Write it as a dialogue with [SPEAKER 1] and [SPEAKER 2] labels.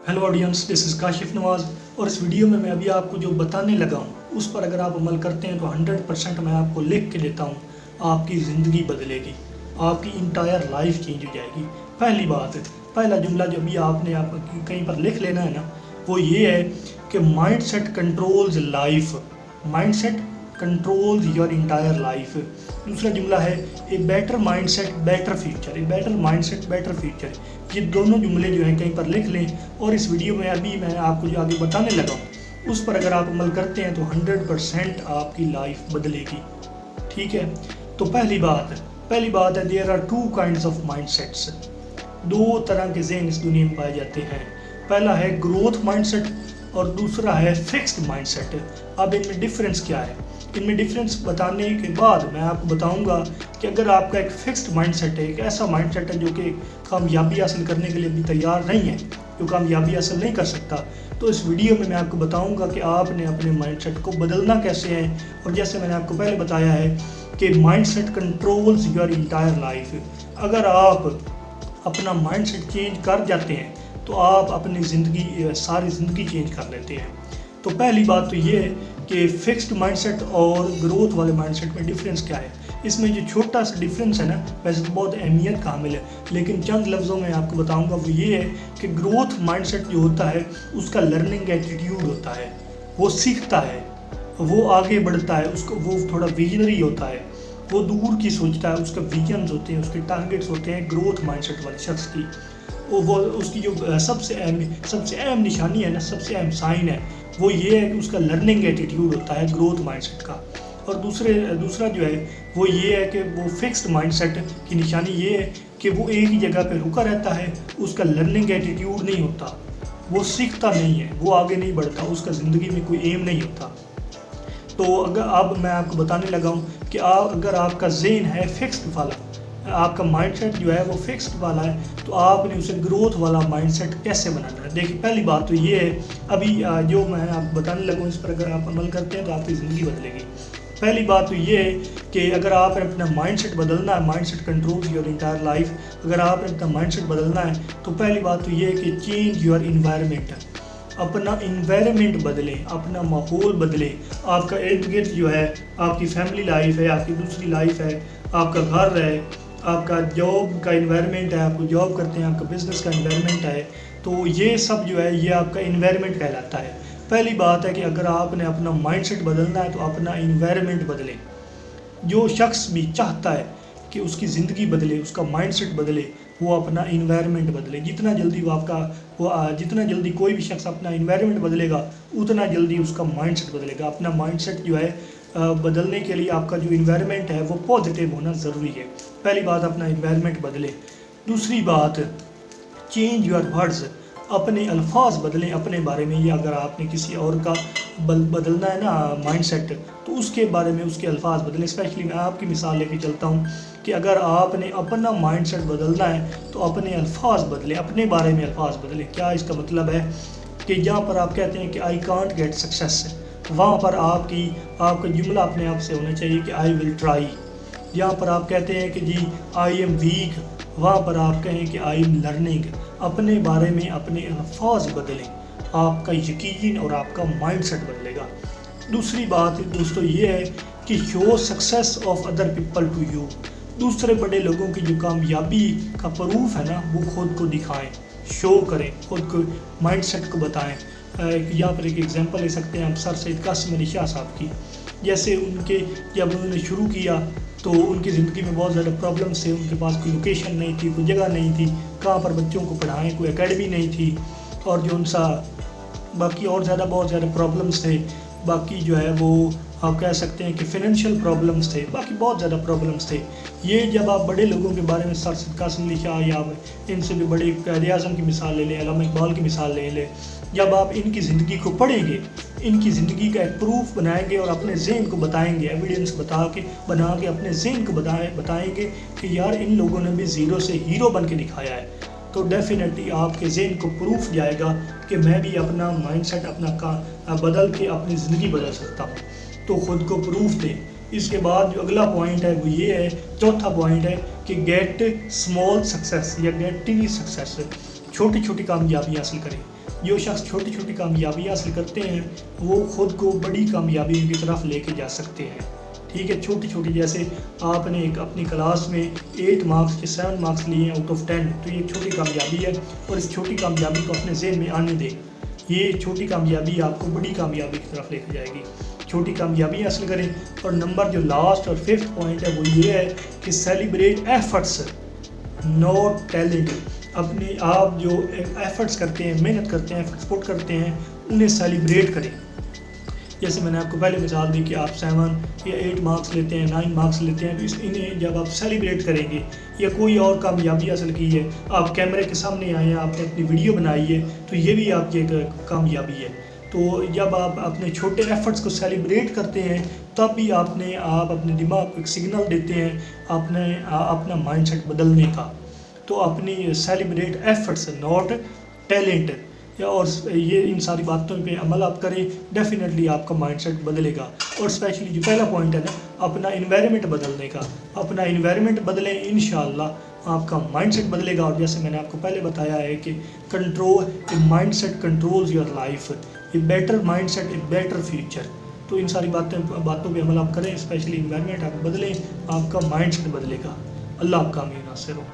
[SPEAKER 1] Hello audience, this is Kashif Nawaz. और इस video में मैं अभी आपको जो बताने लगा हूँ उस पर अगर आप अमल करते हैं तो 100% मैं आपको लिख के देता हूँ, आपकी ज़िंदगी बदलेगी, आपकी इंटायर लाइफ चेंज हो जाएगी। पहली बात, पहला जुमला जो अभी आपने आप कहीं पर लिख लेना है ना, वो ये है कि mind set controls life. Mind set controls your entire life. दूसरा जुमला है a better mind set better future. A better mind set better future. ये दोनों जुमले जो हैं कहीं पर लिख लें और इस वीडियो में अभी मैं आपको जो आगे बताने लगा हूँ उस पर अगर आप अमल करते हैं तो 100% आपकी लाइफ बदलेगी। ठीक है, तो पहली बात है there are two kinds of mindsets. दो तरह के ज़हन इस दुनिया में पाए जाते हैं। पहला है ग्रोथ माइंड सेट और दूसरा है फिक्स्ड माइंड सेट। अब इनमें डिफरेंस क्या है? इनमें डिफरेंस बताने के बाद मैं आपको बताऊंगा कि अगर आपका एक फिक्स्ड माइंड सेट है, एक ऐसा माइंड सेट है जो कि कामयाबी हासिल करने के लिए भी तैयार नहीं है, जो कामयाबी हासिल नहीं कर सकता, तो इस वीडियो में मैं आपको बताऊंगा कि आपने अपने माइंड सेट को बदलना कैसे है। और जैसे मैंने आपको पहले बताया है कि mind set controls your entire life. अगर आप अपना माइंड सेट चेंज कर जाते हैं तो आप अपनी ज़िंदगी, सारी ज़िंदगी चेंज कर लेते हैं। तो पहली बात तो ये है कि फिक्स्ड माइंडसेट और ग्रोथ वाले माइंडसेट में डिफरेंस क्या है। इसमें जो छोटा सा डिफरेंस है ना, वैसे तो बहुत अहमियत का हामिल है, लेकिन चंद लफ्ज़ों में आपको बताऊंगा। वो ये है कि ग्रोथ माइंडसेट जो होता है उसका लर्निंग एटीट्यूड होता है, वो सीखता है, वो आगे बढ़ता है, उसको वो थोड़ा विजनरी होता है, वो दूर की सोचता है, उसका विजन्स होते हैं, उसके टारगेट्स होते हैं। ग्रोथ माइंडसेट वाले शख्स की वो उसकी जो सबसे अहम निशानी है ना, सबसे अहम साइन है, वो ये है कि उसका लर्निंग एटीट्यूड होता है ग्रोथ माइंडसेट का। और दूसरा जो है वो ये है कि वो फिक्स्ड माइंडसेट की निशानी ये है कि वो एक ही जगह पे रुका रहता है, उसका लर्निंग एटीट्यूड नहीं होता, वो सीखता नहीं है, वो आगे नहीं बढ़ता, उसका ज़िंदगी में कोई एम नहीं होता। तो अगर अब मैं आपको बताने लगा हूँ कि अगर आपका ज़हन है फिक्स्ड वाला, आपका माइंडसेट जो है वो फिक्स्ड वाला है, तो आपने उसे ग्रोथ वाला माइंडसेट कैसे बनाना है। देखिए, पहली बात तो ये है, अभी जो मैं आपको बताने लगा हूँ इस पर अगर आप अमल करते हैं तो आपकी ज़िंदगी बदलेगी। पहली बात तो ये है कि अगर आपने अपना माइंडसेट बदलना है, mindset controls your entire life, अगर आपने अपना माइंडसेट बदलना है तो पहली बात तो ये है कि चेंज योर इन्वायरमेंट। अपना इन्वायरमेंट बदलें, अपना माहौल बदलें। आपका इर्द गिर्द जो है, आपकी फैमिली लाइफ है, आपकी दूसरी लाइफ है, आपका घर है, आपका जॉब का इन्वायरमेंट है, आपको जॉब करते हैं, आपका बिज़नेस का इन्वायरमेंट है, तो ये सब जो है ये आपका इन्वायरमेंट कहलाता है। पहली बात है कि अगर आपने अपना माइंडसेट बदलना है तो अपना इन्वायरमेंट बदलें। जो शख्स भी चाहता है कि उसकी ज़िंदगी बदले, उसका माइंडसेट बदले, वो अपना इन्वायरमेंट बदले। जितना जल्दी कोई भी शख्स अपना इन्वायरमेंट बदलेगा उतना जल्दी उसका माइंडसेट बदलेगा। अपना माइंडसेट जो है बदलने के लिए आपका जो इन्वायरमेंट है वो पॉजिटिव होना ज़रूरी है। पहली बात, अपना इन्वायरमेंट बदले। दूसरी बात, चेंज योर वर्ड्स। अपने अल्फाज बदलें अपने बारे में। ये अगर आपने किसी और का बदलना है ना माइंडसेट, तो उसके बारे में उसके अल्फाज बदलें। स्पेशली मैं आपकी मिसाल लेके चलता हूँ कि अगर आपने अपना माइंडसेट बदलना है तो अपने अल्फाज बदलें, अपने बारे में अल्फाज बदलें। क्या इसका मतलब है कि जहाँ पर आप कहते हैं कि आई कांट गेट सक्सेस, वहाँ पर आपका जुमला अपने आप से होना चाहिए कि आई विल ट्राई। जहाँ पर आप कहते हैं कि जी आई एम वीक, वहाँ पर आप कहें कि आई एम लर्निंग। अपने बारे में अपने अल्फाज बदलें, आपका यकीन और आपका माइंडसेट बदलेगा। दूसरी बात दोस्तों ये है कि show success of other people to you. दूसरे बड़े लोगों की जो कामयाबी का प्रूफ है ना, वो खुद को दिखाएं, शो करें, खुद को माइंडसेट को बताएं। यहाँ पर एक एग्जांपल ले सकते हैं हम सर सैयद कासिम अली शाह साहब की। जैसे जब उन्होंने शुरू किया तो उनकी ज़िंदगी में बहुत ज़्यादा प्रॉब्लम्स थे। उनके पास कोई लोकेशन नहीं थी, कोई जगह नहीं थी, कहाँ पर बच्चों को पढ़ाएं, कोई एकेडमी नहीं थी, और जो उनसा बाकी और बहुत ज़्यादा प्रॉब्लम्स थे। बाकी जो है वो आप कह सकते हैं कि फाइनेंशियल प्रॉब्लम्स थे, बाकी बहुत ज़्यादा प्रॉब्लम्स थे। ये जब आप बड़े लोगों के बारे में सर सैयद कासिम अली शाह या इनसे भी बड़े कायदे आज़म की मिसाल ले लें, अल्लामा इकबाल की मिसाल ले लें, जब आप इनकी ज़िंदगी को पढ़ेंगे, इनकी ज़िंदगी का एक प्रूफ बनाएंगे और अपने ज़हन को बताएंगे, एविडेंस बना के अपने ज़हन को बताएंगे कि यार इन लोगों ने भी ज़ीरो से हीरो बन के दिखाया है, तो डेफिनेटली आपके ज़हन को प्रूफ जाएगा कि मैं भी अपना माइंडसेट अपना बदल के अपनी ज़िंदगी बदल सकता हूँ। तो ख़ुद को प्रूफ दें। इसके बाद जो अगला पॉइंट है वो ये है, चौथा पॉइंट है कि गेट स्मॉल सक्सेस या गेट टीनी सक्सेस। छोटी छोटी कामयाबी हासिल करें। जो शख्स छोटी छोटी कामयाबी हासिल करते हैं वो ख़ुद को बड़ी कामयाबियों की तरफ लेके जा सकते हैं। ठीक है, छोटी छोटी, जैसे आपने एक अपनी क्लास में 8 मार्क्स के 7 मार्क्स लिए हैं आउट ऑफ 10, तो ये छोटी कामयाबी है और इस छोटी कामयाबी को अपने ज़हन में आने दें। ये छोटी कामयाबी आपको बड़ी कामयाबी की तरफ लेके जाएगी। छोटी कामयाबी हासिल करें। और नंबर जो लास्ट और 5th पॉइंट है वो ये है कि सेलिब्रेट एफर्ट्स नॉट टैलेंट। अपने आप जो एफर्ट्स करते हैं, मेहनत करते हैं, एफर्ट्स पुट करते हैं, उन्हें सेलिब्रेट करें। जैसे मैंने आपको पहले मिसाल दी कि आप 7 या 8 मार्क्स लेते हैं, 9 मार्क्स लेते हैं, तो इन्हें जब आप सेलिब्रेट करेंगे या कोई और कामयाबी हासिल की है, आप कैमरे के सामने आए हैं, आपने अपनी वीडियो बनाई है, तो ये भी आपकी एक कामयाबी है। तो जब आप अपने छोटे एफर्ट्स को सेलिब्रेट करते हैं तब भी आप अपने दिमाग को एक सिग्नल देते हैं अपना माइंडसेट बदलने का। तो अपनी सेलिब्रेट एफर्ट्स नॉट टैलेंट, और ये इन सारी बातों पे अमल आप करें, डेफिनेटली आपका माइंडसेट बदलेगा। और स्पेशली जो पहला पॉइंट है ना, अपना इन्वायरमेंट बदलने का, अपना इन्वायरमेंट बदलें, इंशाअल्लाह आपका माइंडसेट बदलेगा। और जैसे मैंने आपको पहले बताया है कि control A mindset controls your life, a better mindset a better future. तो इन सारी बातों पे अमल आप करें, स्पेशली इन्वायरमेंट आप बदलें, आपका माइंडसेट बदलेगा। अल्लाह आपका आमीन नासिर हो।